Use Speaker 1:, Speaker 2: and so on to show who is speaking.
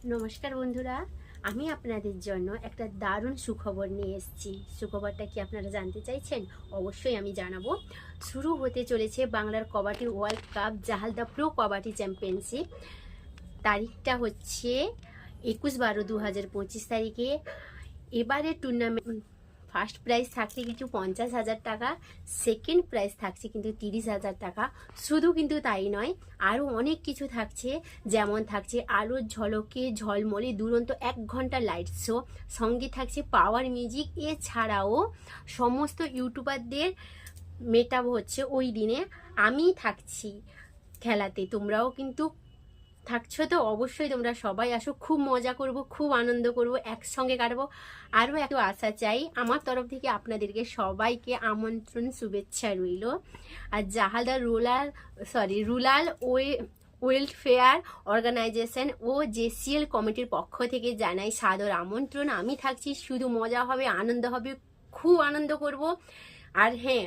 Speaker 1: নমস্কার বন্ধুরা, আমি আপনাদের জন্য একটা দারুণ সুখবর নিয়ে এসেছি। সুখবরটা কি আপনারা জানতে চাইছেন? অবশ্যই আমি জানাবো। শুরু হতে চলেছে বাংলার kabaddi world cup Jahalda pro kabaddi championship. তারিখটা হচ্ছে 21/12/2025 তারিখে। এবারে টুর্নামেন্ট ফার্স্ট প্রাইজ থাকছে কিন্তু 50,000 টাকা, সেকেন্ড প্রাইজ থাকছে কিন্তু 30,000 টাকা। শুধু কিন্তু তাই নয়, আরও অনেক কিছু থাকছে। যেমন থাকছে আলোর ঝলকে ঝলমলে দুরন্ত 1 ঘন্টা লাইট শো, সঙ্গে থাকছে পাওয়ার মিউজিক। এছাড়াও সমস্ত ইউটিউবারদের মেটাপ হচ্ছে ওই দিনে। আমি থাকছি খেলাতে, তোমরাও কিন্তু থাকছো তো? অবশ্যই তোমরা সবাই আসো, খুব মজা করব, খুব আনন্দ করব, একসঙ্গে কাটবো। আরও একটু আশা চাই আমার তরফ থেকে, আপনাদেরকে সবাইকে আমন্ত্রণ, শুভেচ্ছা রইল। আর জাহালদা রুরাল ওয়েলফেয়ার অর্গানাইজেশন ও জেসিএল কমিটির পক্ষ থেকে জানাই সাদর আমন্ত্রণ। আমি থাকছি, শুধু মজা হবে, আনন্দ হবে, খুব আনন্দ করব। আর হ্যাঁ,